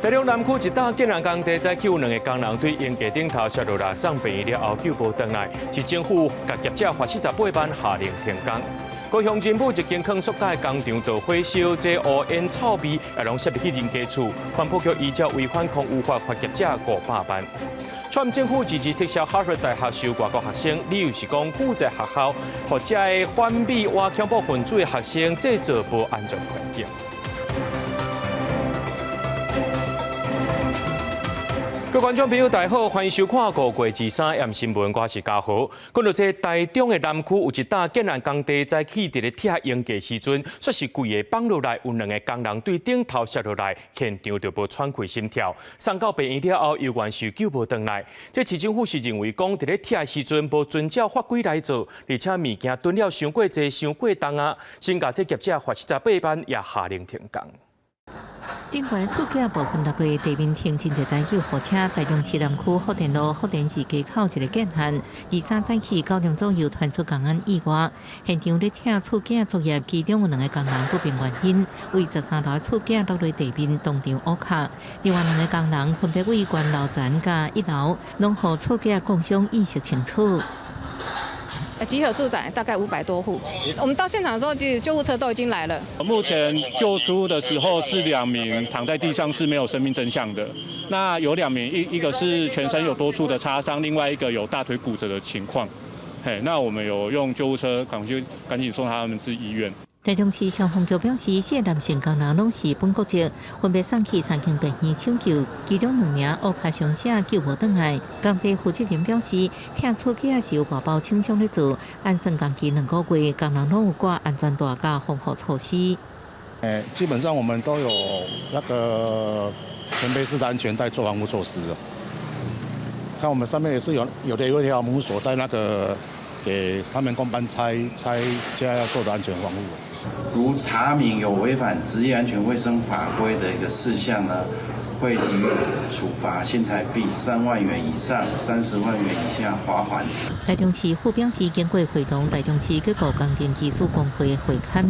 台中南区一搭建人工地，早起有2个工人对烟架顶头摔落来，送病院了后救无回来，市政府甲业者罚48万，下令停工。高雄新埔一间坑塑胶工厂遭火烧，这乌烟臭味也拢涉入去人家厝，环保局依照违反空污法罚业者500万。川政府支持撤销哈佛大学收外国学生，理由是讲古在学校或者的反美或恐怖分子的学生制造不安全环境。各位观众朋友，大家好，欢迎收看5月23日新闻，我是嘉豪。讲到这台中的南区有一搭建人工地，早起伫咧拆烟架时阵，说是规个放落来，有2个工人对顶头摔落来，现场就无喘气心跳，送到病院了后，犹原是救无回来。这市政府是认为讲伫咧拆时阵无遵照法规来做，而且物件囤了伤过济、伤过重啊，先甲这业者罚48万，也下令停工。尽管厝架部分落来地面停真侪台救护车，台中市南区福田路福田寺街口一个建案，23早起9点左右传出公安意外，现场咧拆厝架作业，其中有2个工人不明原因为13楼厝架落来地面当场乌卡，另外2个工人分别为关楼层甲1楼，拢互厝架工伤意识清楚。集合住宅大概500多户，我们到现场的时候，其实救护车都已经来了。目前救出的时候是2名躺在地上是没有生命征象的，那有2名，一个是全身有多处的擦伤，另外一个有大腿骨折的情况。那我们有用救护车赶紧送他们至医院。台中市消防局表示，这男性工人拢是本国籍，分别送去3间病院抢救，其中2名乌卡伤者救无回来。工地负责人表示，拆厝架是由外包厂商咧做，按算工期2个月，工人拢有挂安全带甲防护措施。基本上我们都有那个全杯式的安全带做防护措施的。看我们上面也是有一条母锁在那个。给他们工班拆接下来要做的安全防护。如查明有违反职业安全卫生法规的一个事项呢，会予以处罚新台币3万元以上30万元以下罚款。台中市府表示，经过会同台中市结构工程技术工会会勘，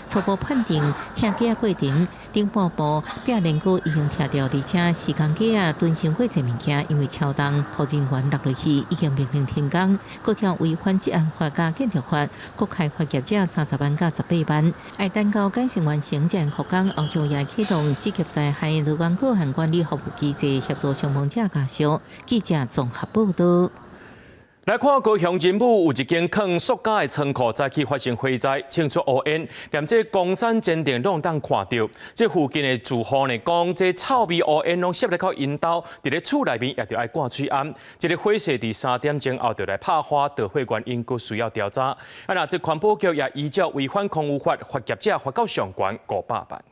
初步判定拆架过程顶半部壁连骨已经拆掉，而且施工架囤伤过侪物件，因为超重，互人员落落去已经命令停工。各条违反职安法甲建筑法，各开罚业者30万甲18万。爱等到改善完成前复工，后续也启动职业灾害流管个案管理服务机制，协助伤亡者家属。记者综合报道。来看高雄仁武有一间坑塑胶的仓库，早起发生火灾，清出乌烟，连这光山坚定拢当看到。这附近的住户呢讲，这臭味乌烟拢吸入到因兜，伫咧厝内面也着爱挂水暗。这个火势伫3点钟后就来拍花，导火原因佫需要调查。那这环保局也依照违反空污法，罚业者罚到上悬500万。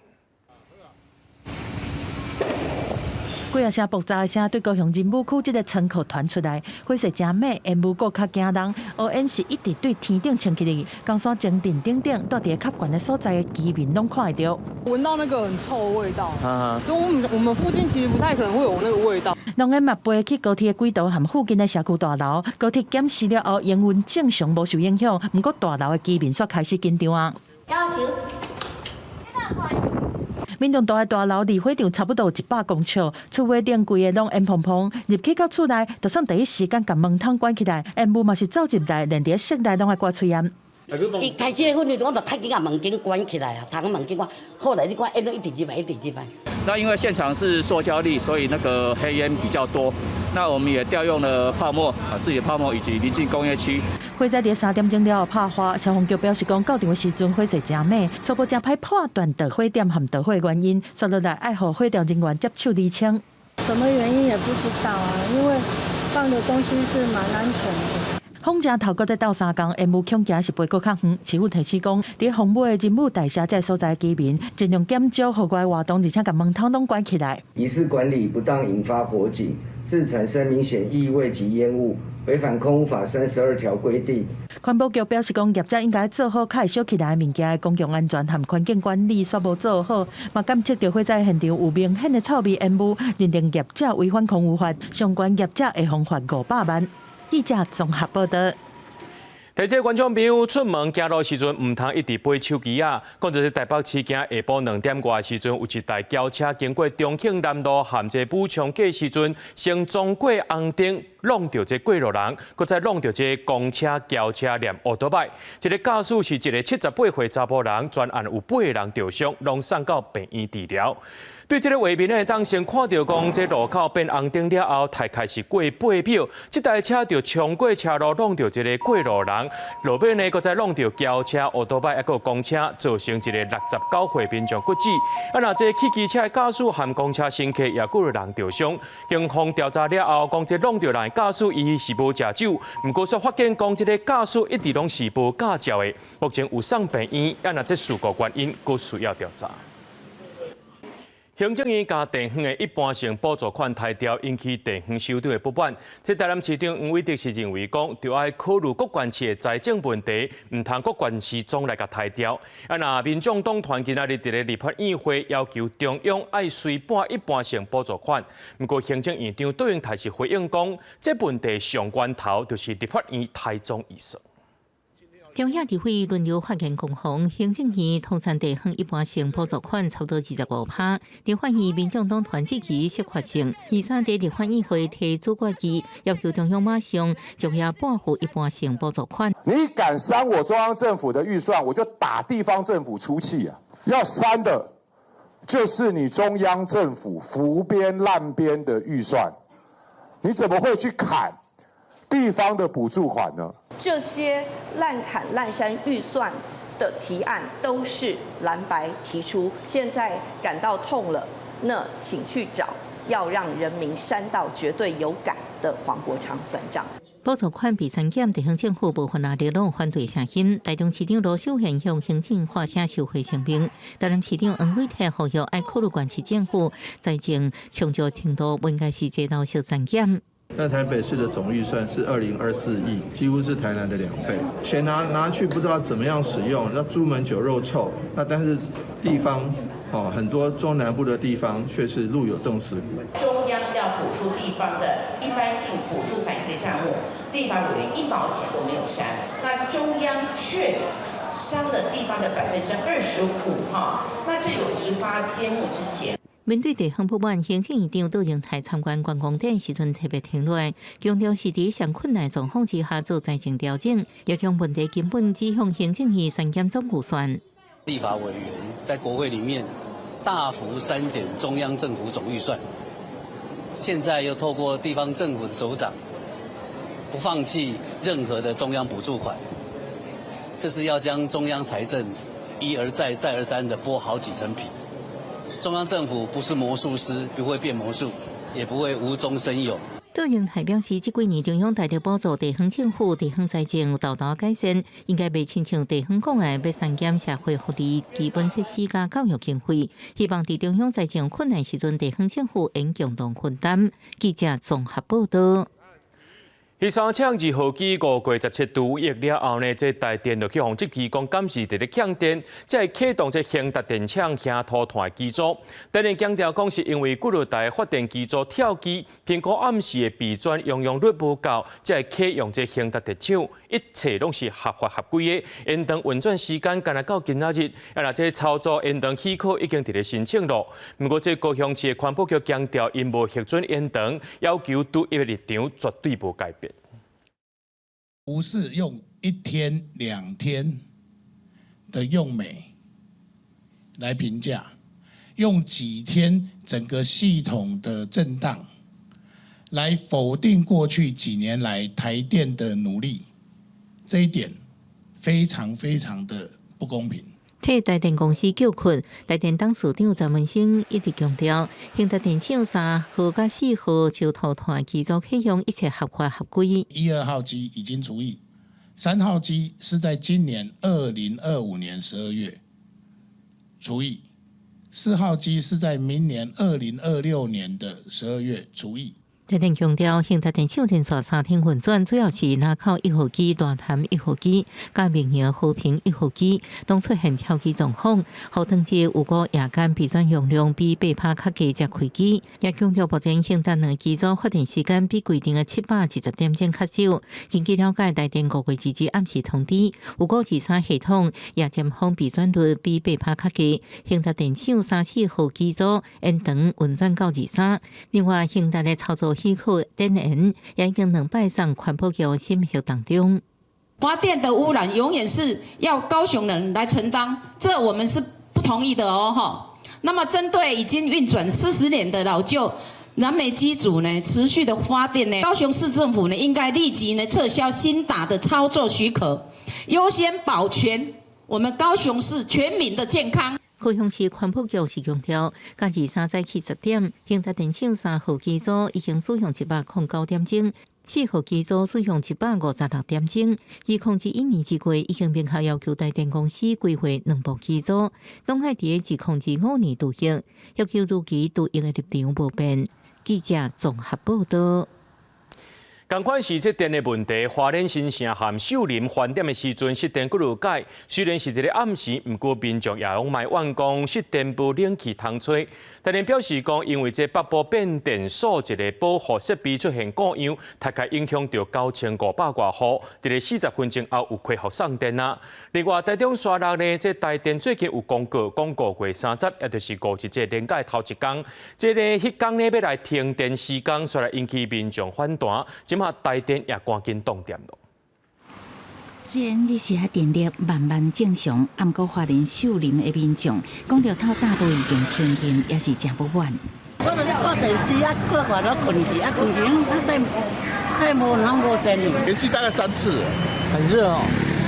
几啊声爆炸的声对高雄仁武区这个仓库传出来，火势真猛，烟雾佫较惊人，乌烟是一直对天顶冲起嚟，钢线前顶顶顶，到伫较悬的所在的居民拢看得到。闻到那个很臭的味道，跟我们附近其实不太可能会有那个味道。农业嘛飞去高铁的轨道和附近的社区大楼，高铁检视了后，营运正常无受影响，不过大楼的居民却开始紧张啊。面对大楼离火场差不多100公尺，厝尾顶规个拢烟蓬蓬，入去到厝内，就算第一时间把门窗关起来，烟雾嘛是走入来，连伫室内拢爱挂炊烟。伊开始训练，我就太紧把门禁关起来啊，窗门禁关。后来你看烟都一直入来，一直入来。那因为现场是塑胶粒，所以那个黑烟比较多。那我们也调用了泡沫自己的泡沫以及临近工业区。火灾伫3点钟了后拍花，消防局表示讲，到场的时阵火势真猛，初步真歹判断导火点和导火原因，接落来爱互火调人员接手厘清。什么原因也不知道啊，因为放的东西是蛮安全的。风正头搁在斗3工，烟雾恐惊是飞过较远。市府提示讲，伫红尾的仁武大厦这所在居民，尽量减少户外活动，而且把门窗拢关起来。疑似管理不当引发火警，致产生明显异味及烟雾，违反空污法32条规定。环保局表示讲，业者应该做好较会烧起来的物件的公共安全和环境管理，煞无做好，嘛监测到火灾现场有明显的臭味烟雾，认定业者违反空污法，相关业者会罚款500万。记者综合报道。提醒观众朋友出门行路时阵，唔通一直背手机啊！讲就是台北市今下晡2点外时阵，有一台轿车经过中庆南路含这补充街时阵，先撞过红灯，弄到这过路人，搁再弄到这公车、轿车连乌多摆。这个驾驶是一个78岁查甫人，专案有8个人受伤，拢送到病院治疗。对这个画面呢，当先看到讲这路口变红灯了后，才开始过8秒，这台车就冲过车路，弄到一个过路人，路边呢，搁再弄到轿车、乌多摆，还有公车，造成一个69岁民众骨折。啊，那这汽机车的驾驶和公车乘客也有人受伤。警方调查了后，讲这弄到人的驾驶伊是无食酒，不过却发现讲这个驾驶一直拢是无驾照的，目前有送病院，啊，那这事故原因佫需要调查。行政院将地方的一般性补助款抬调，引起地方首长的不满。这台南市长黄伟哲是认为讲，就要考虑各县市的财政问题，唔通各县市总来甲抬调。啊，那民众党团今仔日伫咧立法院会要求中央爱随拨一般性补助款。不过行政院长杜永泰是回应讲，这问题上源头就是立法院台中议事。中央议会轮流发言攻防，行政院通产地方一般性补助款差不多25%，立法院民众党团支持适法性，23日立法院会提主决议，要求中央马上就要拨付一般性补助款。你敢删我中央政府的预算，我就打地方政府出气啊！要删的，就是你中央政府浮编烂编的预算，你怎么会去砍地方的补助款呢？这些滥砍滥删预算的提案都是蓝白提出，现在感到痛了，那请去找要让人民删到绝对有感的黄国昌算账。补助款被删减，地方政府部分也拢反对声音。台中市长罗秀贤向行政发声受惠声明，台南市长黄伟哲呼吁爱考虑县市政府财政充足程度，不应该是这道小删减。那台北市的总预算是2024亿，几乎是台南的2倍，钱拿去不知道怎么样使用，那朱门酒肉臭。那但是地方很多中南部的地方却是路有冻死骨。中央要补助地方的一般性补助款这个项目，立法委员1毛钱都没有删，那中央却删了地方的25%那这有移花接木之嫌。面对地方不满，行政院长杜永泰参观观光展时阵特别停落来，强调是伫上困难状况之下做财政调整，要将问题根本指向行政院删减总预算。立法委员在国会里面大幅删减中央政府总预算，现在又透过地方政府的首长不放弃任何的中央补助款，这是要将中央财政一而再再而三的剥好几层皮。中央政府不是魔术师，不会变魔术，也不会无中生有。杜永泰表示，这几年中央大力补助地方政府，地方财政有大大改善，应该袂亲像地方讲的要删减社会福利、基本设施加教育经费，希望在中央财政困难时阵，地方政府应共同分担。记者综合报道。第三抢2号机5过17度1了后呢，这台电就去互这机讲监视伫咧抢电，才会启动这兴达电厂乡土团的机组。当然强调讲是因为几落台发电机组跳机，评估暗时的备转用率无够，才会启用这兴达电厂。一切拢是合法合规的，延长运转时间，干那到今仔日，那这操作延长许可已经伫咧申请咯。不过这高雄市的环保局强调，因无核准延长，要求对伊的立场绝对无改变。不是用1天2天的用美来评价，用几天整个系统的震荡来否定过去几年来台电的努力，这一点非常非常的不公平。替台电公司叫困，台电董事长张文生一直强调，兴达电厂3号甲4号就土团机组启用，一切合法合规。1、2号机已经除役，3号机是在今年2025年12月除役，4号机是在明年2026年的12月除役。台电强调，兴达电厂连续3天运转，主要是南口1号机、大潭1号机、甲明阳和平1号机，拢出现跳机状况。后长节有个夜间备转用量比8%较低才开机。也强调，目前兴达2机组发电时间比规定的720点钟较少。根据了解，台电5月2日暗时通知，有个23系统夜间峰备转率比8%较低。兴达电厂3、4号机组延长运转到23。另外，兴达的操作许可电源也已经2摆送环保局审核当中。发电的污染永远是要高雄人来承担，这我们是不同意的哦哈。那么针对已经运转40年的老旧燃煤机组呢，持续的发电呢，高雄市政府呢应该立即呢撤销新打的操作许可，优先保全我们高雄市全民的健康。高雄市环保局是强调，到23早起10点，兴达电厂3号机组已经使用109点钟，4号机组使用156点钟。2021年之过，已经明确要求台电公司规划2部机组，拢爱伫2025年度行，要求如期度行的立场无变。记者综合报道。同款是这电的问题，花莲新城和秀林饭店的时阵，失电几落解。虽然是伫咧暗时，不过民众也拢卖怨讲失电无冷气通吹。台电表示讲，因为这北部变电所一个保护设备出现故障，大概影响到9500多户，伫咧40分钟后有恢复送电啊。另外，台中沙鹿呢，这台电最近有公告过3节，也就是5日这连假头一天，这个迄天呢要来停电时间，煞来引起民众反弹。台电也赶紧动点咯。虽然日时电力慢慢正常，不过花莲秀林的民众讲到透早都已经停电，也是真不满。我就是看电视啊，过外头困去，困去，太无能无电了。连续大概3次，很热哦。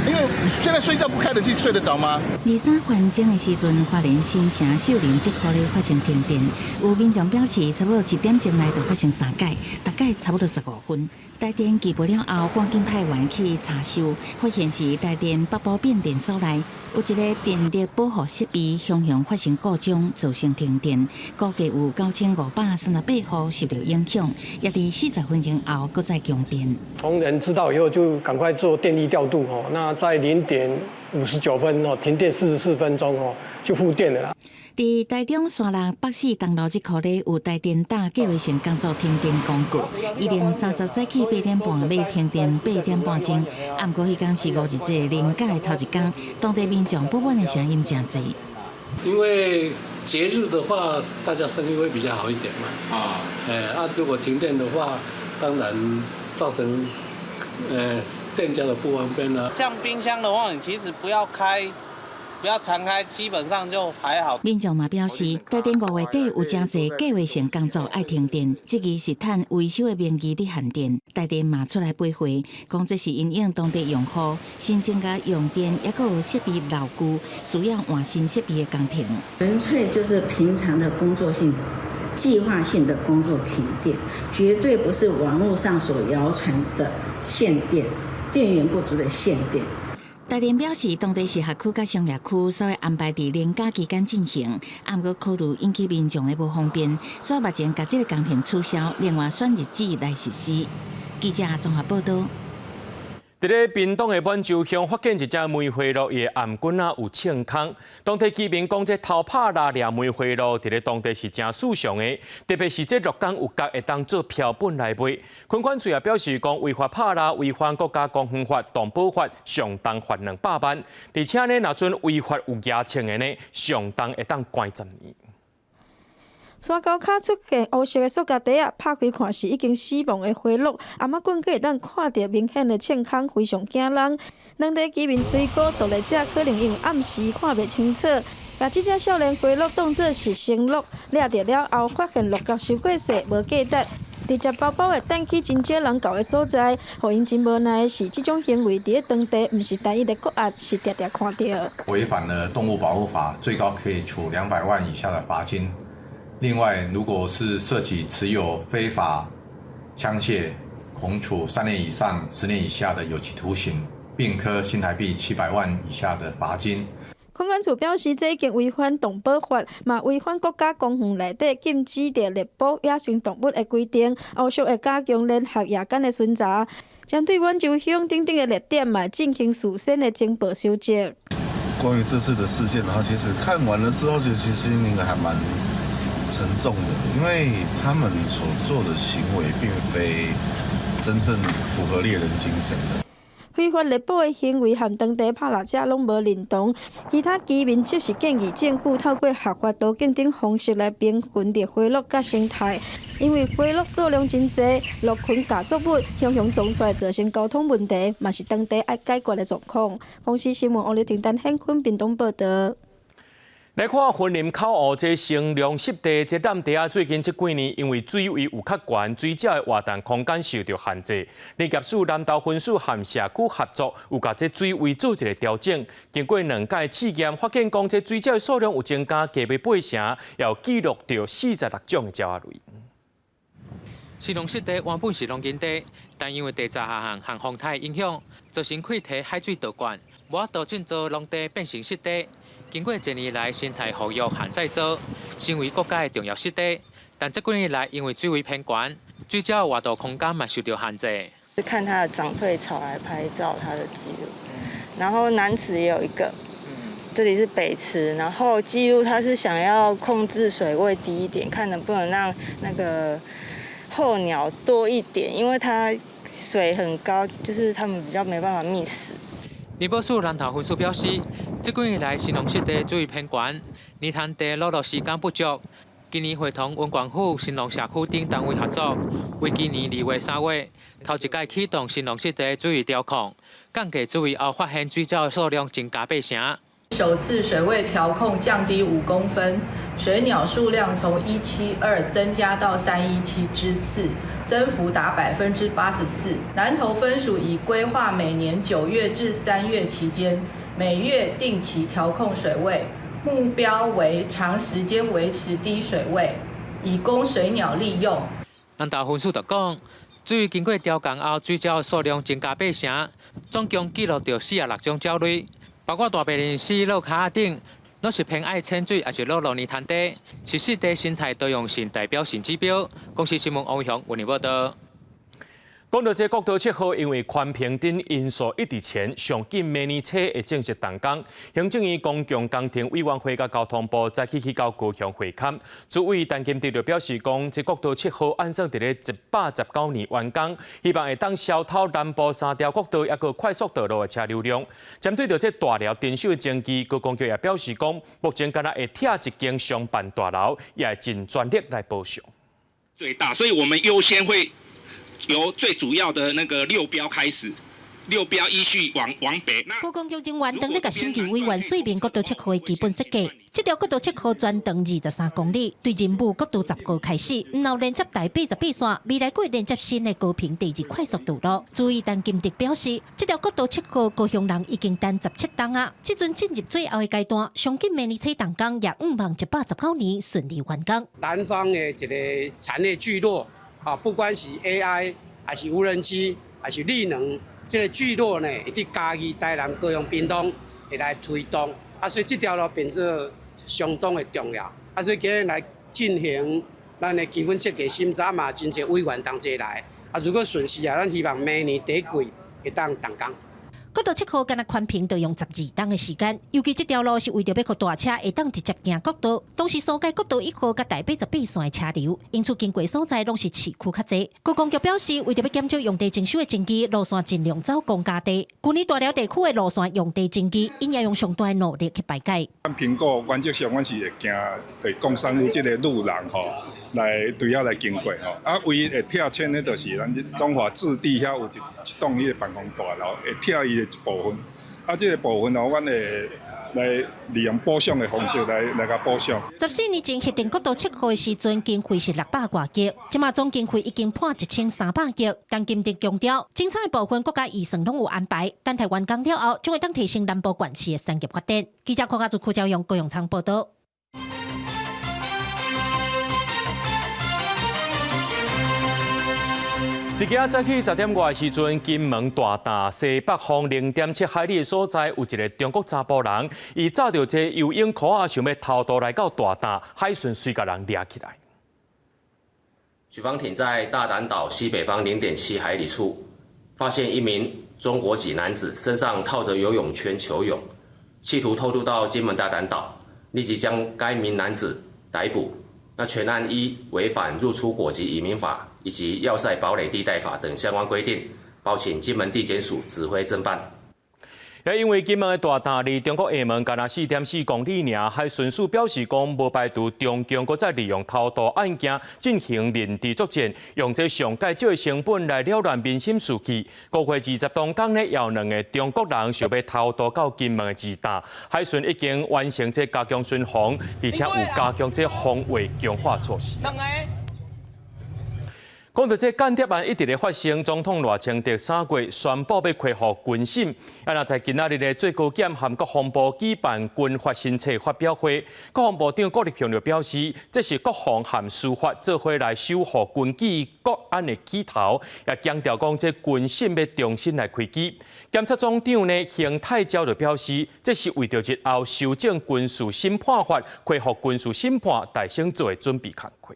因为你现在睡觉不开冷气，睡得着吗？23分钟的时阵，花莲新城秀林这块咧发生停电，有民众表示，差不多1点钟内就发生3解，大概差不多15分。台电记报了后，赶紧派员去查收，发现是台电北部变电所内有一个电力保护设备向向发生故障，造成停电，估计有9538户受到影响，也伫40分钟后搁再供电。同仁知道以后就赶快做电力调度哦，那在0点59分哦，停电44分钟哦，就复电了啦。伫台中沙鹿北市东路这块咧，有台电打计划性工作停电公告，2030早起8点半要停电8点半钟。不过迄天是5日节连假的头一天，当地民众不满的声音真多。因为节日的话，大家生意会比较好一点嘛。如果停电的话，当然造成店家的不方便啦。像冰箱的话，你其实不要开。不要常开，基本上就还好。民众嘛表示，台电5月底有真侪计划性工作爱停电，这个是趁维修的名义伫限电。台电嘛出来赔回，讲这是因应当地用户新增加用电，也有设备老旧，需要换新设备的工停。纯粹就是平常的工作性、计划性的工作停电，绝对不是网络上所谣传的限电、电源不足的限电。台电表示，当地是辖区甲商业区，所以安排伫连假期间进行。不过考虑引起民众的不方便，所以目前把这个工程取消，另外选日子来实施。记者综合报道。伫咧屏东的满洲乡发现一只梅花鹿，伊的颔棍有枪孔。当地居民讲，这偷拍拉掠梅花鹿，伫咧当地是真史上的，特别是这鹿港有角会当做标本来卖。昆管处也表示讲，违法拍拉违反国家公园法、动保法，上当罚200万。而且呢，若准违法有牙签的呢，上当会当关10年。山沟卡出现黑色的塑胶袋啊，拍开看是已经死亡的花鹿，阿妈棍会当看到明显的枪孔，非常惊人。当地居民推估，盗猎者可能因为暗时看袂清楚，把这只少年花鹿当作是生鹿，掠着了后发现鹿角收过细，无记得。直接包包的等去真少人到的所在，互因真无奈的是，这种行为伫咧当地毋是单一的个案，是常常看到。违反了动物保护法，最高可以处200万以下的罚金。另外，如果是涉及持有非法枪械，恐处3年以上10年以下的有期徒刑，并科新台币700万以下的罚金。空管处表示，这已经违反动保法，嘛违反国家公园内底禁止的猎捕野生动物的规定，后续会加强联合夜间的巡查，针对远州乡等的热点嘛进行事先的情报收集。关于这次的事件，然后其实看完了之后，其实心灵还蛮沉重的，因为他们所做的行为并非真正符合猎人精神的。非法猎捕的行为和当地拍蜡者拢无认同，其他居民则是建议政府透过合法途径等方式来平衡着花鹿甲生态，因为花鹿数量真侪，鹿群夹作物向向撞出来，造成交通问题，嘛是当地爱解决的状况。公司新闻王立婷、陈显坤屏东报道。来看云林口湖这成凉湿地，这南地啊，最近这几年因为水位有较悬，水饺的活动空间受到限制。林业署南投分署和社区合作，有甲这水位做一个调整。经过2届试验，发现讲这水饺的数量有增加，加到8成，也有记录到46种的鸟类。是凉湿地原本是龙井地，但因为地质下陷和风台影响，造成溃堤海水倒灌，无法度建造农地变成湿地。经过1年来生态保育和再造，成为国家的重要湿地。但这几年来，因为水位偏悬，水饺的活动空间嘛受到限制。是看它的涨退潮来拍照它的记录，然后南池也有一个，这里是北池，然后记录它是想要控制水位低一点，看能不能让那个候鸟多一点，因为它水很高，就是它们比较没办法觅食。林保署南投分署表示，这几年来新农湿地水位偏悬，泥潭地落落时间不足。今年会同文管府、新农社区等单位合作，为今年2月、3月头一届启动新农湿地水位调控，降低水位后发现水饺的数量增加8成。首次水位调控降低5公分，水鸟数量从172增加到317只次。增幅达84%。南投分署已规划每年9月至3月期间，每月定期调控水位，目标为长时间维持低水位，以供水鸟利用。南投分署就讲，水位经过调降后，水饺的数量增加8成，总共记录到46种鸟类，包括大白鸢鸶、鹿卡等。拢是偏爱潜水，也是落入泥潭底，是湿地生态多样性代表性指标。公司新闻王伟雄为你报道。讲到这国道7号，因为宽屏等因素一直前，上紧明年初会正式动工。行政院公共工程委员会甲交通部早起去到高雄会勘。主委陈金德就表示讲，这国道7号按算伫咧119年完工，希望会当消透南部3条国道抑个快速道路的车流量。针对着这大寮电修的争议，高公局也表示讲，目前敢若会拆一间商办大楼，也会尽全力来补偿。最大，所以我们优先会。由最主要的那个6标开始，6标依序往北。高公局人员当日甲审计委员说明国道7号的基本设计。这条国道7号全长23公里，对仁武国道10号开始，然后连接台88线，未来会连接新的高屏第2快速道路。主委陈金德表示，这条国道7号高雄人已经等17冬啊，即阵进入最后的阶段，上紧明年初动工，也希望119年顺利完工。南方的一个产业聚落。不管是 AI 还是无人机还是绿能，这个聚落呢，一直嘉义、台南、高雄、屏东会来推动，所以这条路变作相当的重要。所以今日来进行咱的基本设计审查嘛，真侪委员同齐来。如果顺势咱希望明年第一季会当动工。国道7号干那宽屏就用12冬的时间，尤其这条路是为着要让大车会当直接行国道，同时疏解国道1号甲台88线的车流，因此经过所在拢是市区较侪。高公局表示，为着要减少用地征收的争议，路线尽量走公家地。去年大寮地区的路线用地争议，因也用上大的努力去排解。苹果原则上，阮是会行对工商路这个路人来对遐来经过唯一会拆迁的，就是咱中华置地遐有一栋迄个办公大楼，会拆伊的一部分。这个部分阮会来利用补偿的方式来甲补偿。14年前核定国道7号的时阵，经费是600多亿，即马总经费已经破1300亿。陈金德强调，精彩的部分国家预算拢有安排，等待完工了后，将会当提升南部县市的产业发展。记者柯家祖、柯兆勇、高永昌报道。伫今仔早起10点外的时阵，金门大潭西北方0.7海里的所在，有一个中国查甫人，伊走着一个游泳裤啊，想要偷渡来到大潭，海巡随甲人抓起来。许方艇在大胆岛西北方0.7海里处，发现一名中国籍男子身上套着游泳圈求泳，企图偷渡到金门大胆岛，立即将该名男子逮捕。那全案依违反入出国籍移民法以及要塞堡垒地带法等相关规定，报请金门地检署指挥侦办。也因为金门的大潭离中国厦门仅4.4公里尔，海巡署表示讲，无排除中共搁再利用偷渡案件进行认知作战，用这上介少的成本来了乱民心士气。5月20当天呢，有2个中国人想要偷渡到金门的自大，海巡已经完成这加强巡防，而且有加强这防卫强化措施。讲到这间谍案一直咧发生，总统赖清德3月宣布要恢复军审，那在今仔日的最高检和国防部举办军法新册发表会，国防部长郭立雄就表示，这是国防和司法做伙来守护军纪国安的起头，也强调讲这军审要重新来开机。检察总长呢邢泰昭就表示，这是为着日后修正军事审判法、恢复军事审判大省做的准备工课。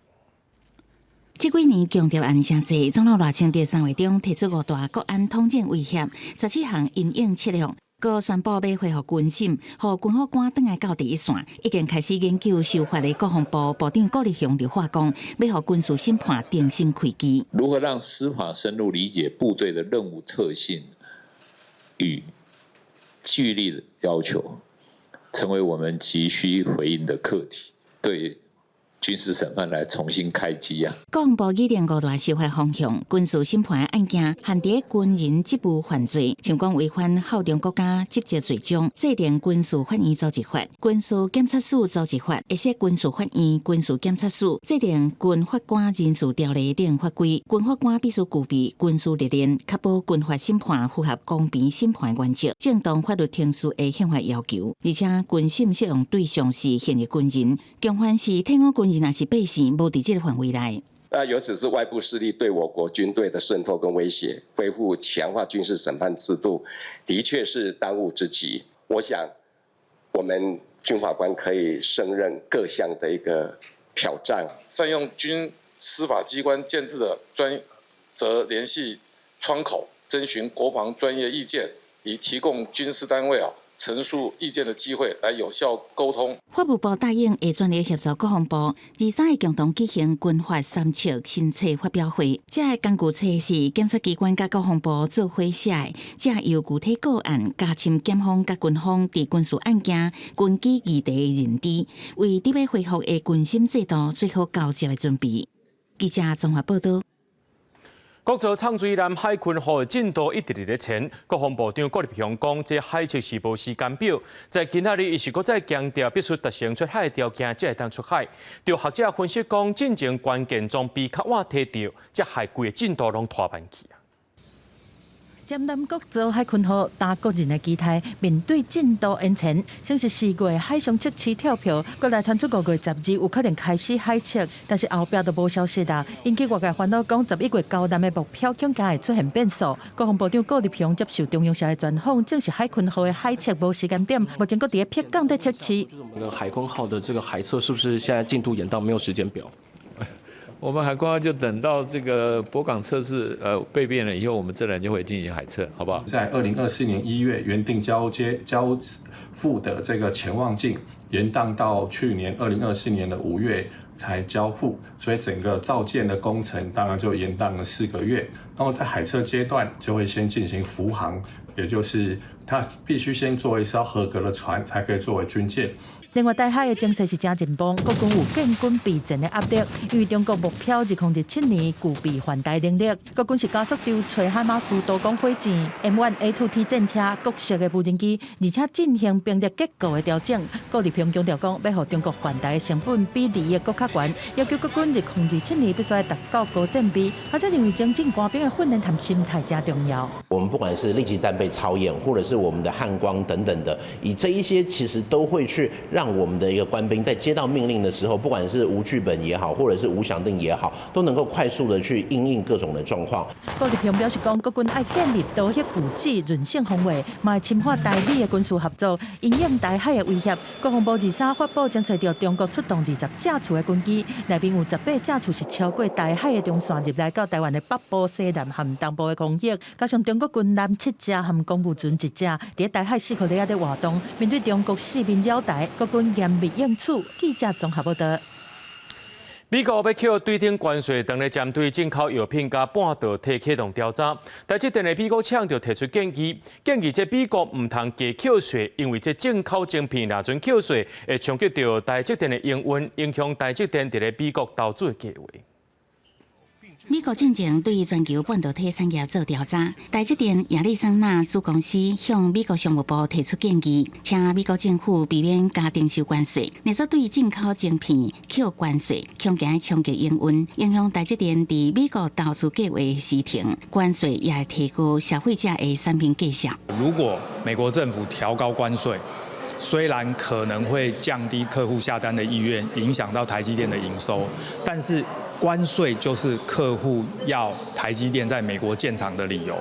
这几年强调案真济，总统赖清德3月中提出5大国安统战威胁，17项因应策略，搁宣布要恢复军审，互军法官转来到第一线，已经开始研究修法的国防部部长郭立雄就话讲，要互军事审判重新开机。如何让司法深入理解部队的任务特性与纪律的要求，成为我们急需回应的课题。对军事审判来重新开机啊！国防部拟定5大司法方向，军事审判案件限在军人职务犯罪，像讲违反效忠国家职责罪章，制定军事法院组织法、军事检察署组织法，一些军事法院、军事检察署制定军法官人事条例等法规。军法官必须具备军事历练，确保军法审判符合公平审判原则，正当法律程序的宪法要求。而且军审适用对象是现役军人，共犯是退伍军人。也是百姓无伫这个范围内。尤其是外部势力对我国军队的渗透跟威胁，恢复强化军事审判制度，的确是当务之急。我想，我们军法官可以胜任各项的一个挑战，善用军司法机关建制的专责联系窗口，征询国防专业意见，以提供军事单位陈述意见的机会，来有效沟通。法务部答应会全力协助国防部，23日共同举行军法3册新册发表会。这个工具册是检察机关甲国防部做伙写的，借由具体个案加深检方甲军方伫军事案件、军纪议题的认知，为伫要恢复的军审制度做好交接的准备。记者综合报道。国造畅水南海困号的进度一直在前，国防部长郭立雄讲，这海测是无时间表，在今仔日伊是搁再强调，必须达成出海条件才会当出海。就学者分析讲，进前关键装备较晚摕到，这海规的进度拢拖慢去啊。江南国造海困号搭国人的期待，面对进度延前，像是4月海上测试跳票，国内传出5月12有可能开始海测，但是后壁都无消息啦，引起外界烦恼讲11月交谈的目标恐惊会出现变数。国防部长郭立雄接受中央社的专访，证实海困号的海测无时间点，目前搁伫撇港在测试。我们的海鲲号的这个海测是不是现在进度延到没有时间表？我们海鲲号就等到这个泊港测试备变了以后，我们自然就会进行海测，好不好？在2024年1月原定交付的这个潜望镜延宕到去年2024年的5月才交付，所以整个造舰的工程当然就延宕了4个月。然后在海测阶段就会先进行浮航，也就是它必须先作为一艘合格的船，才可以作为军舰。另外，台海的政策是真进步，国军有建军备战的压力，因为中国目标2017年具备环台能力。国军是加速调找海马斯多管火箭、M1A2T 战车、各式的无人机，而且进行兵力结构的调整。郭立雄强调讲，要让中国环台的成本比2个国较悬，要求国军2017年必须达到高战备，而且认为前进官兵的的训练和心态加重要。我们不管是立即战备操演，或者是我们的汉光等等的，以这一些其实都会去让我们的一个官兵在接到命令的时候，不管是无剧本也好，或者是无响定也好，都能够快速的去因应各种的状况。郭立平表示讲，国军爱建立道协固址、韧性防卫，嘛会深化台美的军事合作，应应台海的威胁。国防部23发布将找到中国出动20架次的军机，内面有18架次是超过台海的中线入来到台湾的北部、西南和东部的空域，加上中国军舰7架和公务船1架，在台海4个里的活动，面对中国四面绕台，国军严密应处。记者综合报道。美国要扣对顶关税，当来针对进口药品加半导体启动调查。台积电的美国厂就提出建议，这美国唔通加扣税，因为这进口晶片若准扣税，会冲击到台积电的营运，影响台积电伫咧美国投资的计划。美国进前对全球半导体产业做调查，台积电亚利桑那子公司向美国商务部提出建议，请美国政府避免加征收关税，或者对进口晶片扣关税，恐惊冲击营运，影响台积电伫美国投资计划时停。关税也会提高消费者的产品价格。如果美国政府调高关税，虽然可能会降低客户下单的意愿，影响到台积电的营收，但是关税就是客户要台积电在美国建厂的理由，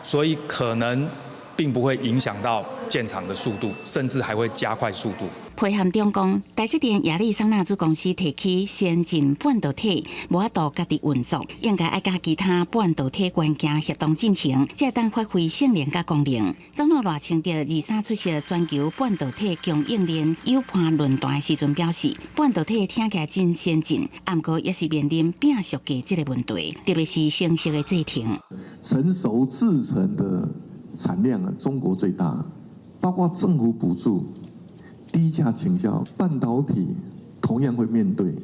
所以可能并不会影响到建厂的速度，甚至还会加快速度。配合中共，台积电亚利桑那子公司提起先进半导体无法度家己运作，应该爱甲其他半导体元件协同进行，才当发挥性能甲功能。总统赖清德23出席全球半导体供应链友伴论坛时阵表示，半导体听起来真先进，不过也是面临摒俗价这个问题，特别是成熟的制程。成熟制程的产量中国最大，包括政府补助。低价倾销，半导体同样会面对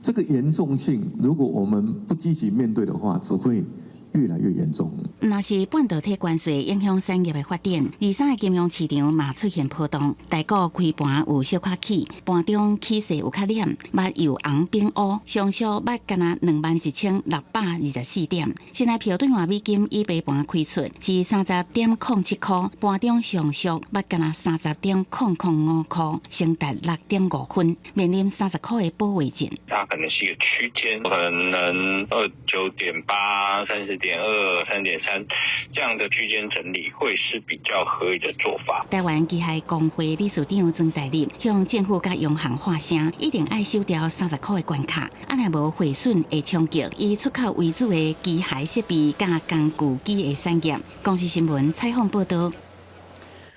这个严重性。如果我们不积极面对的话，只会越来越严重。若是半导体关税影响产业的发展，23个金融市场嘛出现波动，台股开盘有小可起，盘中起势有较黏，目由红变乌，上收目干那21624点。现在票兑换美金以白盘开出至30.07块，盘中上收目干那30.005块，升达6.5分，面临30块的保卫战。它可能是一个区间，可能29.8、30.2、3.3这样的区间整理会是比较合理的做法。台湾机械工会理事长曾大立向政府甲央行发声，一定爱收掉30块的关卡，若无毁损会冲击以出口为主的机械设备甲工具机的产业。公司新闻采访报道。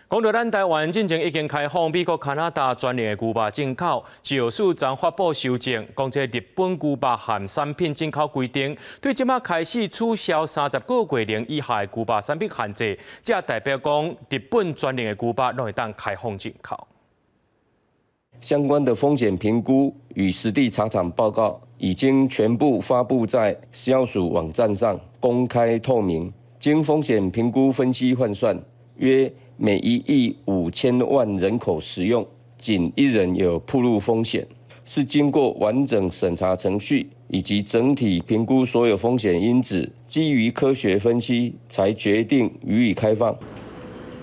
讲到咱台湾进前已经开放美国、加拿大专利的牛肉进口，食药署昨发布修正，讲这日本牛肉含产品进口规定，对即马开始取消30个月龄以下的牛肉产品限制，这代表讲日本专利的牛肉拢会当开放进口。相关的风险评估与实地查厂报告已经全部发布在食药署网站上，公开透明。经风险评估分析换算，约每1.5亿人口使用，仅1人有暴露风险，是经过完整审查程序以及整体评估所有风险因子，基于科学分析才决定予以开放。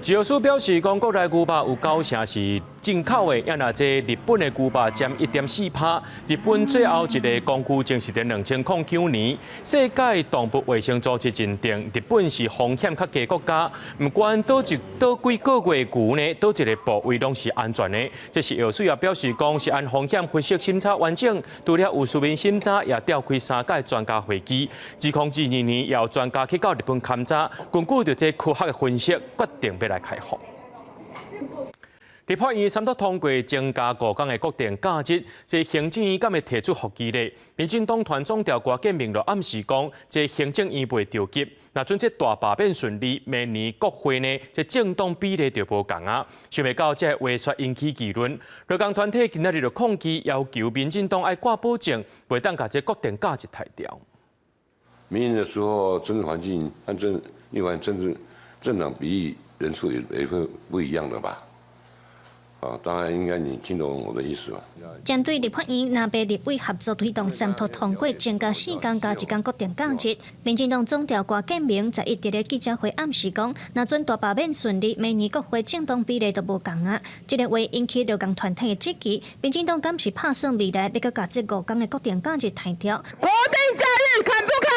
食药署表示，讲国内牛肉有9成是进口的，也那这日本的牛肉占1.4%。日本最后一个公布正是在2009年，世界动物卫生组织认定日本是风险较低国家。不管倒几个月牛呢，倒一个部位拢是安全的。这是药署也表示，讲是按风险分析审查完整，除了有书面审查，也召开3届专家会议。2022年也有专家去到日本勘察，根据着这科学的分析，决定要来开放。立法院3读通过增加5天的国定假日，这行政院敢会提出复议呢？民进党团总调郭建明就暗示讲，这行政院袂着急。那准这大罢免顺利，明年国会呢，这政党比例就无共啊。想袂到这话说引起议论，劳工团体今仔日就抗议，要求民进党爱挂保证，袂当把这国定假日抬掉。明年的时候，政治环境和另外政党比例人数也会不一样的吧？当然应该你听懂我的意思了。针对立法院若被立委合作推动三读通过，增加4天加1天国定假日，民进党总调郭建明11日的记者会暗示讲，若准大罢免顺利，明年国会政党比例都无共啊。这个话引起劳工团体的质疑，民进党敢是打算未来要加这5天的国定假日抬调？国定假日看不看？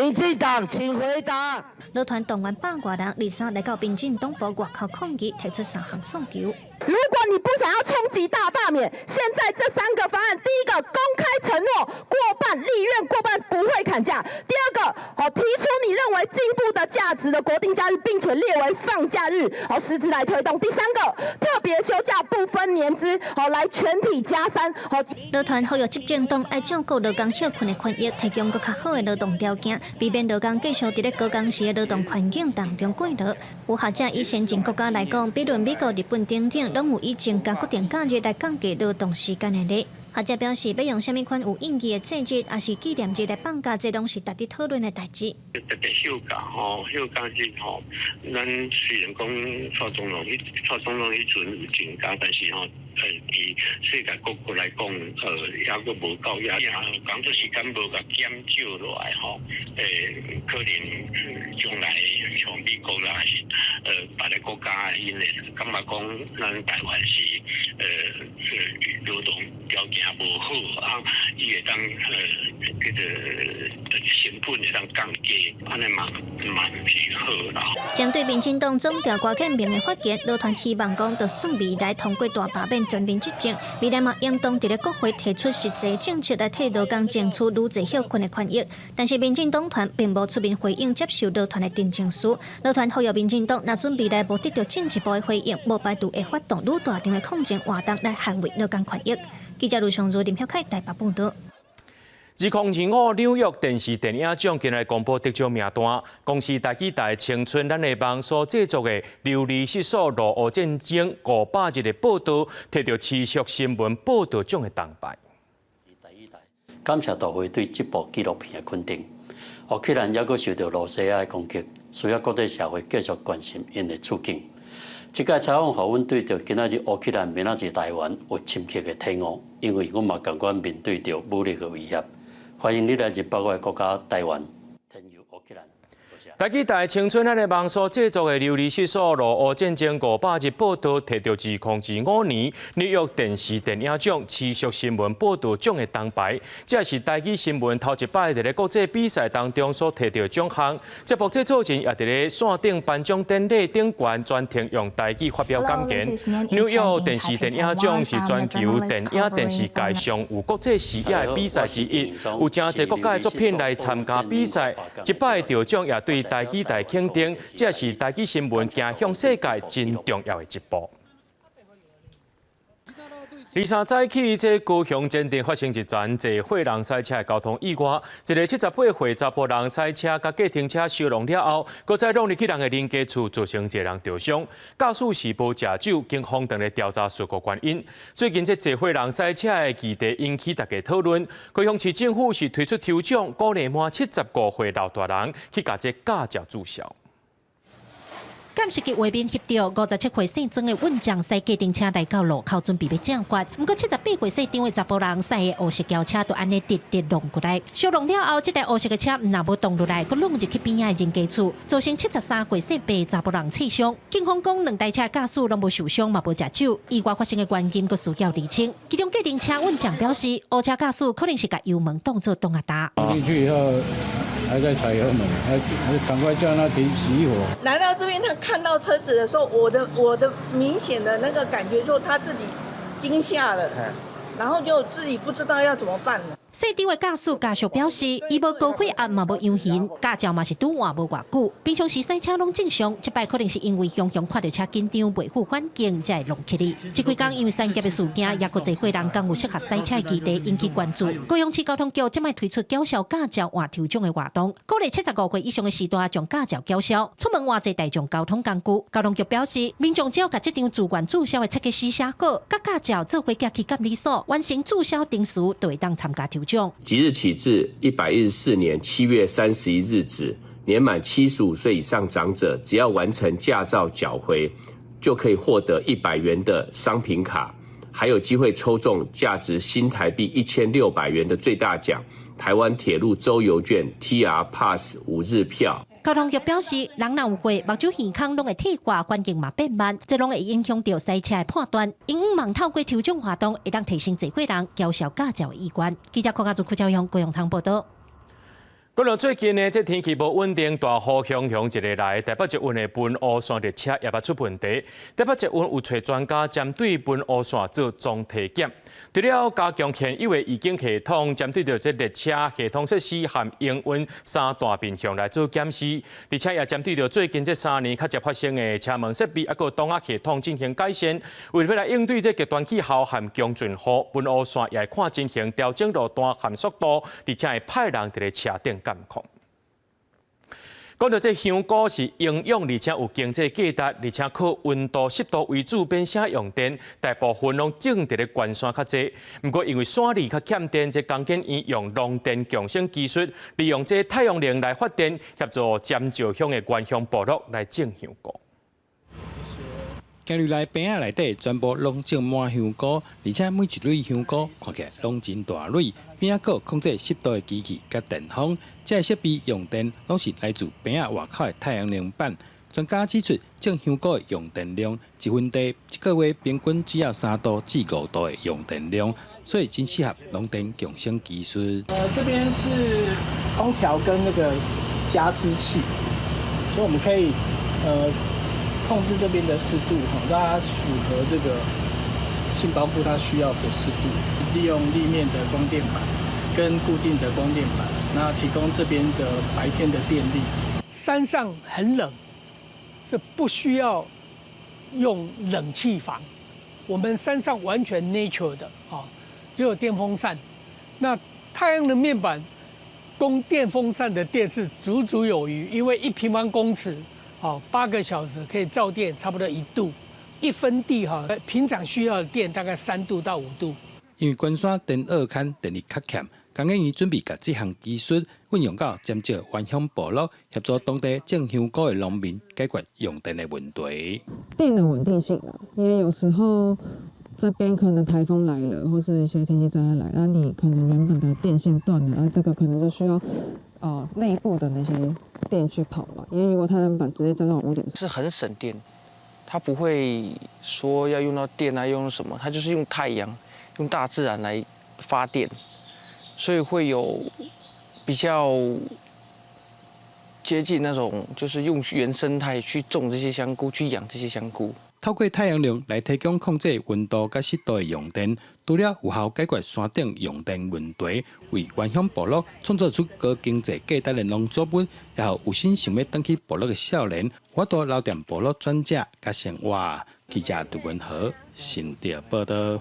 民进党请回答。劳团动员100多人23日来到民进党部外口抗议，提出3项诉求。如果你不想要冲击大罢免，现在这3个方案，第一个公开承诺过半立院过半不会砍价；第二个，提出你认为进步的价值的国定假日，并且列为放假日，实质来推动；第三个，特别休假不分年资，来全体加3。劳团呼吁执政党爱照顾劳工休困的权益，提供更较好的劳动条件，避免劳工继续伫咧高工时的劳动环境当中过劳。有学者以先进国家来讲，比如美国、日本等等。拢有以增加国定假日来降低劳动时间的例。学者表示，要用什么款有意义的节日，还是纪念日来放假，这拢是值得讨论的代志。特别休假休假日咱虽然讲蔡总统迄阵有增加，但是伫世界各国来讲，还佫无够也工作时间无甲减少落来可能将来像美国啦，还是别个国家，因为感觉讲咱台湾是劳动条件无好伊会当成本会当降低，安尼嘛是好啦。针对民进党总调郭建明的发言，劳团希望讲，就算未来通过大罢免全面执政，未来嘛应当伫咧国会提出实际政策来替劳工争取愈侪休困的权益。但是民进党团并无出面回应接受劳团的陈情书。劳团呼吁民进党，若准未来无得到进一步的回应，无排除会发动愈大场的抗争活动来捍卫劳工权益。记者卢尚如、林晓凯台北报道。2025纽约电视电影奖今日公布得奖名单，公司台记台青春咱的梦所制作的《流离失所落伍战争500日》的报道，摕到持续新闻报道奖的铜牌。感谢大会对这部纪录片的肯定。乌克兰也阁受到罗西亚的攻击，需要国际社会继续关心因的处境。这届采访，互阮对着今仔日乌克兰、明仔日台湾有深刻的体悟，因为阮嘛共款面对着武力的威胁。欢迎你来自北外国家台湾，天佑乌克兰。台记台青春咱的梦所制作的《流离失所落伍战争500日》报道，摕到2025年纽约电视电影奖持续新闻报道奖的铜牌。这是台记新闻头一摆伫咧国际比赛当中所摕到奖项。节目制作人也伫咧线顶颁奖典礼顶悬专程用台记发表感言。纽约电视电影奖是全球电影电视界上有国际视野的比赛之一，有真侪国家的作品来参加比赛。一摆得奖也对台记台肯定，这是台记新闻行向世界真重要的一步。23早起，这高雄前镇发生一桩坐火人赛车的交通意外。一个78岁查甫人赛车，甲计程车相撞了后，搁再撞入去人的邻家厝，造成一人受伤。驾驶是无驾酒，警方正在调查事故原因。最近这坐火人赛车的议题引起大家讨论。高雄市政府是推出抽奖，鼓励满75岁老大人去甲这驾照注销。监视器画面翕到57岁姓曾的运将驶计程车来到路口，准备要正决。不过78岁姓张的查甫人驶的黑色轿车，就安尼直弄过来。相撞了后，这台黑色的车唔那无动落来，佮弄入去边仔的人家厝，造成73岁姓白查甫人刺伤。警方讲，两台车驾驶拢无受伤，嘛无食酒。意外发生的原因，佮需要厘清。其中计程车运将表示，黑车驾驶可能是把油门当作动啊打。进去以后。还在踩油门，还赶快叫他停熄火。来到这边，他看到车子的时候，我的明显的那个感觉，说他自己惊吓了，然后就自己不知道要怎么办了。细张的驾驶家属表示，伊无高血压嘛无忧痕，驾照嘛是拄换无偌久，平常时赛车拢正常，这摆可能是因为常常看到车紧张，维护环境才会弄起哩。这几天因为三劫的事件，也有侪岁人讲有适合赛车的议题引起关注。高雄市交通局即摆推出缴销驾照换抽奖的活动，鼓励75岁以上的时代将驾照缴销，出门换坐大众交通工具。交通局表示，民众只要把这张自愿注销的册计师写好，甲驾照做回寄去监理所，完成注销证书，就会当参加抽奖。即日起至114年7月31日止，年满75岁以上长者，只要完成驾照缴回，就可以获得100元的商品卡，还有机会抽中价值新台币1600元的最大奖——台湾铁路周游券 TR Pass 5日票。交通局表示，人若有血、目睭健康，拢会退化，环境嘛变慢，这拢会影响到赛车的判断。因望透过抽奖活动，会当提升社会人交销驾照的意愿。记者柯家族、柯兆阳、郭永昌报道。国内最近呢，这天气无稳定，大雨汹汹一个来，台北捷运的分乌线列车也捌出问题。台北捷运有找专家针对分乌线做总体检，除了加强现有的预警系统，针对着这列车系统设施和营运3大面向来做检视，而且也针对着最近这3年较接发生的车门设备，还有动压系统进行改善。为了来应对这极端气候和强阵雨，分乌线也会看进行调整路段和速度，而且会派人伫咧车顶监控。讲到这香菇是营养，而且有经济价值，而且靠温度、湿度为主，变成用电，大部分拢种伫咧关山较济。不过因为山里较欠电，这钢筋院用long电共生技术，利用这太阳能来发电，协助尖石乡的原乡部落来种香菇。今日来边仔内底全部拢种满香菇，而且每一蕊香菇看起来拢真大蕊。边仔个控制湿度的机器甲电风，这些设备用电拢是来自边仔外口的太阳能板。专家指出，种香菇的用电量1分地一个月平均只要3度至5度的用电量，所以真适合农电共生技术。这边是空调跟那个加湿器，所以我们可以控制这边的湿度，让它符合这个杏鲍菇它需要的湿度。利用立面的光电板跟固定的光电板，那提供这边的白天的电力。山上很冷，是不需要用冷气房。我们山上完全 nature 的只有电风扇。那太阳能面板供电风扇的电是足足有余，因为1平方公尺8个小时可以照电差不多1度，1分地平常需要的电大概3度到5度。因为关山电二坑电力较欠，工研院准备把这项技术运用到尖石原乡部落，协助当地种香菇的农民解决用电的问题。电的稳定性因为有时候这边可能台风来了，或是一些天气灾害来，那你可能原本的电线断了，这个可能就需要内部的那些电去跑嘛。因为如果太阳能板直接站到屋顶，是很省电，它不会说要用到电啊，用什么，它就是用太阳、用大自然来发电，所以会有比较接近那种，就是用原生态去种这些香菇，去养这些香菇。透过太阳能来提供控制温度甲湿度的用电，除了有效解决山顶用电问题，为原乡部落创造出高经济价值的农作物，也有有心想要回去部落的少年，我到老店部落转嫁甲生活。记者杜文和新竹报道。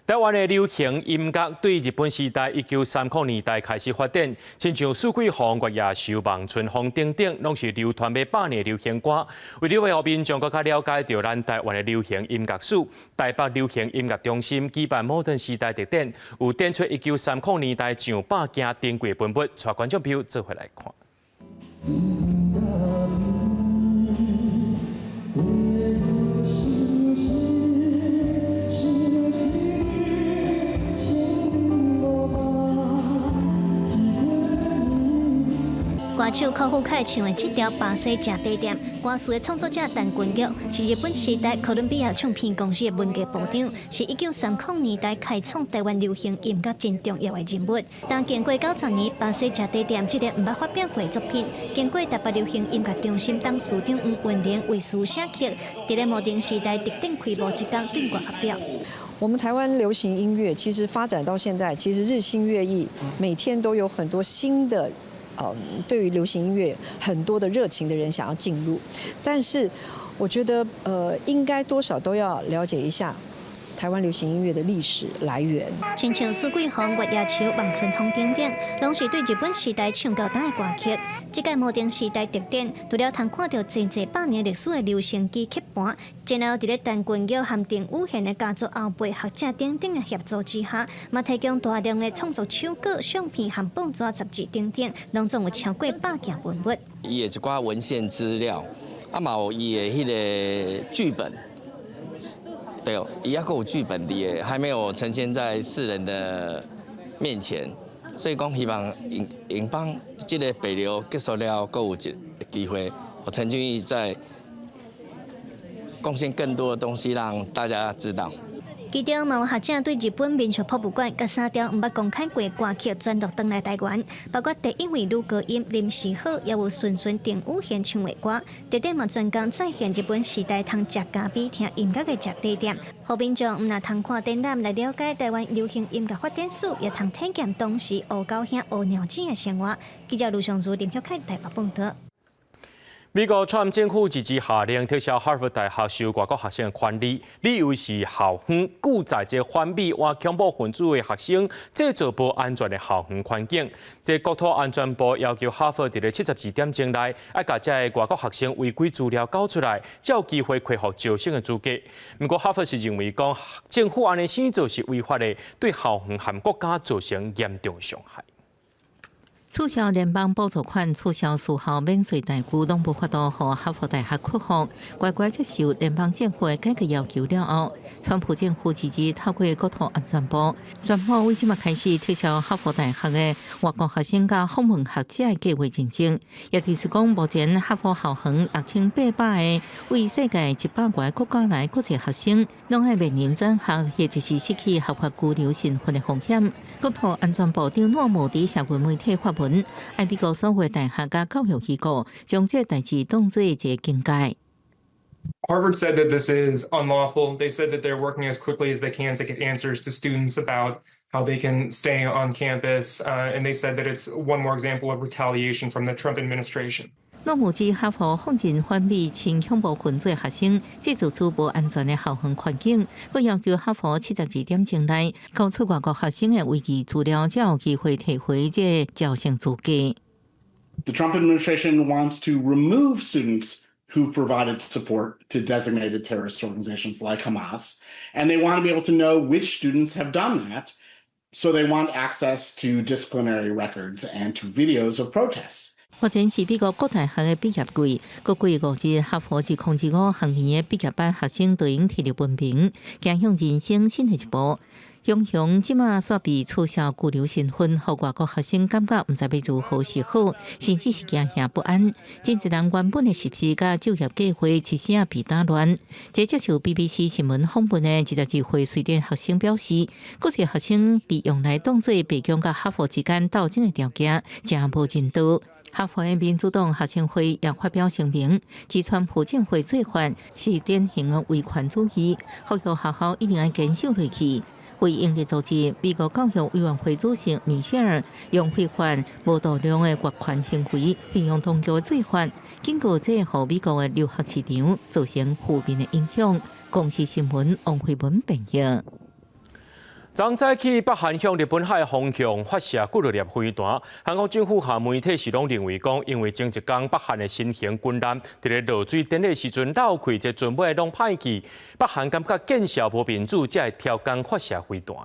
台湾的流行音乐对日本时代1930年代开始发展，亲像四季红、月夜愁、望春风等等，拢是流传了100年的流行歌。为了让民众更加了解到咱台湾的流行音乐史，台北流行音乐中心举办摩登时代特展，有展出1930年代上百件珍贵文物，带观众朋友做回来看。歌手柯富凯唱的这条《巴西食地店》，歌词的创作者陈君玉是日本时代哥伦比亚唱片公司的文艺部长，是1930年代开创台湾流行音乐真重要的人物。但经过90年，《巴西食地店》这个唔捌发表过的作品，经过台北流行音乐中心董事长黄文玲为书写曲，伫咧摩登时代特定开幕一天对外发表。我们台湾流行音乐其实发展到现在，其实日新月异，每天都有很多新的。对于流行音乐很多的热情的人想要进入，但是我觉得应该多少都要了解一下台湾流行音乐的历史来源。亲像四季红、月夜愁、望春风等等，拢是对日本时代唱到当的歌曲。这个摩登时代特展，除了通看到真100年历史的流行机曲盘，然后伫咧陈君玉和丁武宪的家族后辈学者等等的协助之下，嘛提供大量的创作手稿、相片和报纸杂志等等，拢总有超过100件文物。伊的一寡文献资料，嘛有伊的迄个剧本，对哦，伊还有剧本的，还没有呈现在世人的面前，所以讲希望营帮这个北流结束了，够有一个机会，我陈俊义再贡献更多的东西让大家知道。其中嘛有学者对日本民俗博物馆甲3条毋捌公开过歌曲转录回来台湾，包括第一位女高音林时浩，也有顺顺丁武宪唱的歌，特点嘛专讲再现日本时代通食咖啡、听音乐的食地点，互民众毋若通看展览来了解台湾流行音乐发展史，也通体验当时乌狗兄、乌鸟子的生活。记者卢尚如、林秀凯台北报道。美国川普政府一致下令撤销哈佛大学收外国学生的权利，理由是校方故在这反美或恐怖分子的学生制造不安全的校园环境。这国土安全部要求哈佛在72点钟内，要把这外国学生违规资料交出来，才有机会恢复招生的资格。不过哈佛是认为讲，政府安尼先做是违法的，对校园和国家造成严重伤害。促销联邦补助款促销4号免税代goo拢无法度予哈佛大学克服，乖乖接受联邦政府的改革要求了后，川普政府支持透过国土安全部宣布，为即麦开始撤销哈佛大学的外国学生甲访问学者的计划认证，也就是讲，目前哈佛校园6800个为世界100多个国家来国际学生，拢爱面临转学或者是失去合法居留身份的风险。国土安全部长诺姆伫社群媒体发文，爱美国所有大学甲教育机构将这代志当作一个警戒。Harvard said that this is unlawful. They said that they're working as quickly as they can to get answers to students about how they can stay on campus, and they said that it's one more example of retaliation from the Trump administration. 诺姆指哈佛放任反美亲恐怖分子学生制造出不安全的校园环境，佮要求哈佛72点钟内交出外国学生的违纪资料，才有机会摕回这招生资格。The Trump administration wants to remove students who've provided support to designated terrorist organizations like Hamas, and they want to be able to know which students have done that, so they want access to disciplinary records and to videos of protests. 目前是美国各大学的毕业季，过去5日，哈佛2025学年的毕业班学生都已经摕到文凭，走向人生新的一步。英雄即马煞被取消居留身份，互外国学生感觉毋知要如何是好，甚至是惊吓不安。真侪人原本的实习甲就业计划一声被打乱。这接受 BBC 新闻访问的22岁瑞典学生表示，国际学生被用来当作北京甲哈佛之间斗争的条件，真无进度。哈佛的民主党学生会也发表声明，指川普政府做法是典型的威权主义，呼吁学校一定要坚守落去。为应对组织，美国教育委员会主席米歇尔用非法无度量的越权行为，并用当局的做法，警告这互美国的留学市场造成负面的影响。公视新闻王慧文编译。昨早起，北韩向日本海方向发射几多粒飞弹。韩国政府和媒体是拢认为讲，因为前一天北韩的新型军舰伫咧落水点的时阵漏开这船尾拢歹去，北韩感觉见效无民主，才会挑工发射飞弹。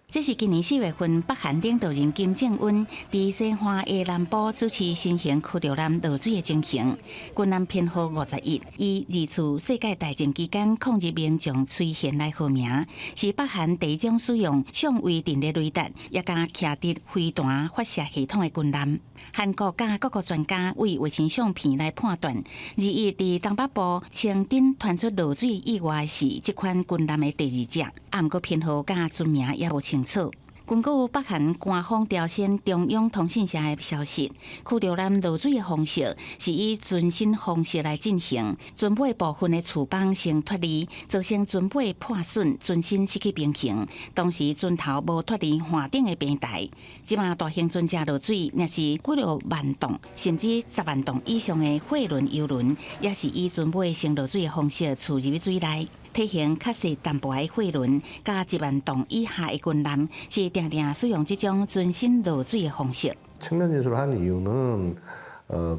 这是今年4月份，北韩领导人金正恩伫西韩的南部主持新型驱逐舰落水的情形。军舰编号51，以二次世界大战期间抗日民众摧陷来号名，是北韩第一种使用相位阵列雷达也加骑伫飞弹发射系统的军舰。韩国甲各国专家为卫星相片来判断，21伫东北部青顶传出落水意外是这款军舰的第2只，不过编号甲船名也无清楚。根据北韩官方朝鲜中央通讯社的消息，驱逐舰落水的方式是以船身方式来进行，船尾部分的翅膀先脱离，造成船尾破损，船身失去平衡，同时船头无脱离岸顶的平台。即马大型船只落水，也是几6万吨甚至10万吨以上的货轮游轮，也是以船尾先落水的方式触入水内。体型较细淡薄的货轮，加1万吨以下的军舰，是常常使用这种船身落水的方式。측면 진술을 한 이유는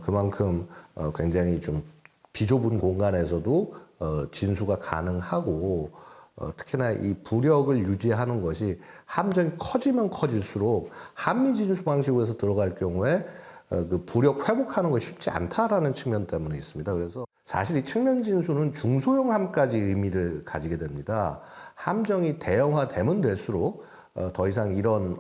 그만큼 굉장히 좀 비좁은 공간에서도 진수가 가능하고 특히나 이 부력을 유지하는 것이 함정이 커지면 커질수록 한미 진수 방식으로 해서 들어갈 경우에 그 부력 회복하는 거 쉽지 않다라는 측면 때문에 있습니다. 그래서 사실 이 측면 진수는 중소형함까지 의미를 가지게 됩니다. 함정이 대형화되면 될수록 더 이상 이런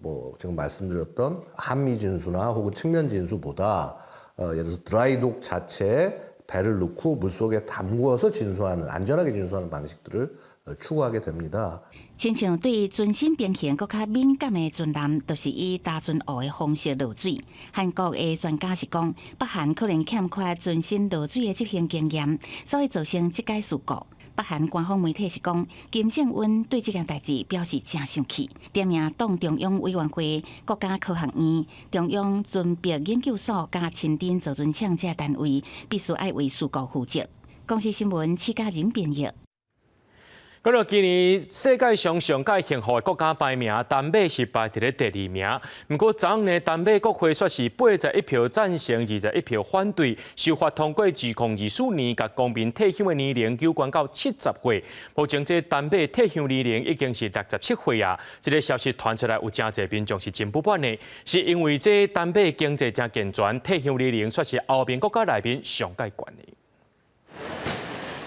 뭐 지금 말씀드렸던 한미 진수나 혹은 측면 진수보다 예를 들어서 드라이독 자체에 배를 넣고 물속에 담그어서 진수하는 안전하게 진수하는 방식들을 추구하게 됩니다.亲像对船身边形更较敏感的船舰，就是以大船湖的方式落水。韩国的专家是讲，北韩可能欠缺船身落水的执行经验，所以造成这起事故。北韩官方媒体是讲，金正恩对这件代志表示真生气，点名党中央委员会、国家科学院、中央船舶研究所加清点造船厂这单位，必须要为事故负责。公司新闻戚家人编译。嗰落今年世界上上届幸福的国家排名，丹麦是排伫咧第2名。不过昨呢，丹麦国会却是81票赞成，21票反对，修法通过2024年甲公民退休的年龄有关到70岁。目前这丹麦退休年龄已经是67岁啊！这个消息传出来，有真侪民众是真不满的，是因为这丹麦经济真健全，退休年龄却是欧盟国家内面上界悬的。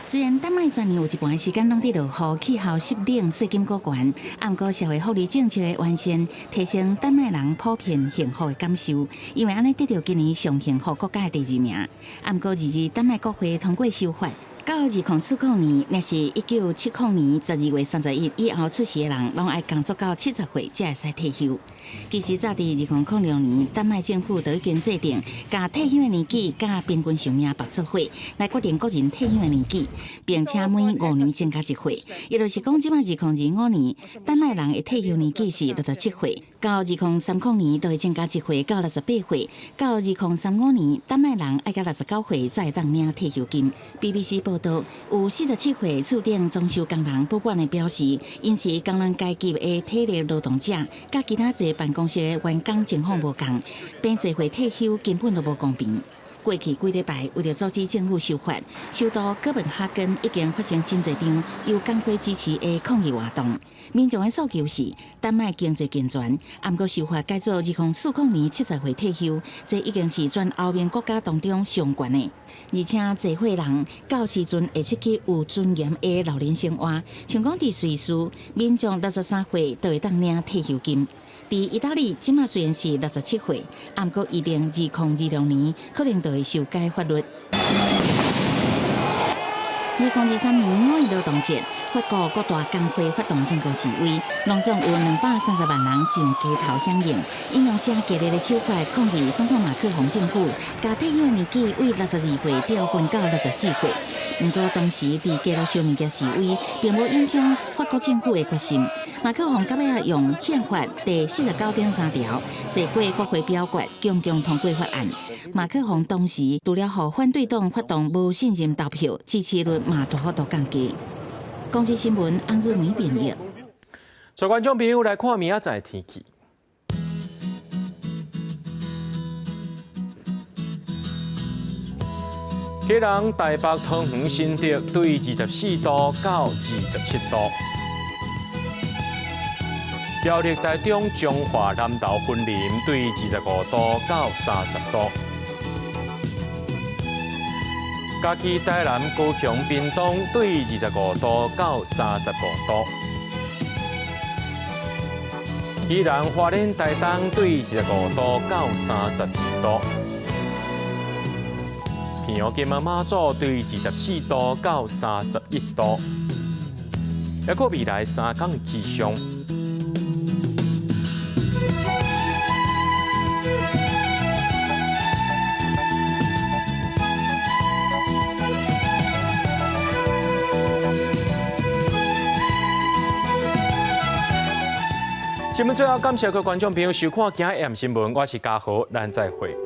虽然丹麦全年有一半时间拢伫落雨，气候湿冷，税金高悬，不过社会福利政策的完善，提升丹麦人普遍幸福的感受，因为安尼得到今年上幸福国家的第2名。不过22丹麦国会通过修法。到2040年，若是1970年12月31日以后出世的人，拢爱工作到70岁才会使退休。其实早伫2006年，丹麦政府就已经制定，甲退休的年纪甲平均寿命绑做伙，来决定个人退休的年纪，并且每5年增加1岁。也就是讲，即摆2025年，丹麦人的退休年纪是67岁，到2030年就会增加1岁到68岁，到2035年，丹麦人爱到69岁才会当领退休金。BBC 报道，有47岁厝顶装修工人不满的表示，因是工人阶级的体力劳动者，甲其他坐办公室的员工情况无同，变侪岁退休根本就无公平。过去几礼拜，为了阻止政府修法，首都哥本哈根已经发生真侪场由工会支持的抗议活动。民众的诉求是，丹麦经济健全，不过修法改做2040年70岁退休，这已经是全欧盟国家当中上悬的。而且，侪岁人到时阵会失去有尊严的老年生活，像讲伫瑞士，民众63岁就会当领退休金。伫意大利，即马虽然是67岁，不过预定2026年可能就会修改法律。2023年5一劳动节，法国各大工会发动全国示威，拢总有230万人上街头响应，引用正激烈的手法抗议总统马克宏政府，把退休年纪为62岁调悬到64岁。不过当时伫街头小民嘅示威，并无影响法国政府的决心。马克宏到尾用宪法第49.3条，写过国会表决，强行通过法案。马克宏当时除了互反对党发动无信任投票，支持率嘛大幅度降低。公司新闻安如梅编译。各位观众朋友来看明仔载天气。基隆、台北、桃园、新竹对24度到27度。苗栗、台中、彰化、南投、云林对25度到30度。嘉义、台南、高雄、屏东对25度到35度。宜兰、花莲、台东对15度到32度。平阳、金门、马祖对24度到31度。还有未来3天的气象。新闻最后感谢各位观众朋友收看今日 AM 新闻，我是嘉豪，咱再会。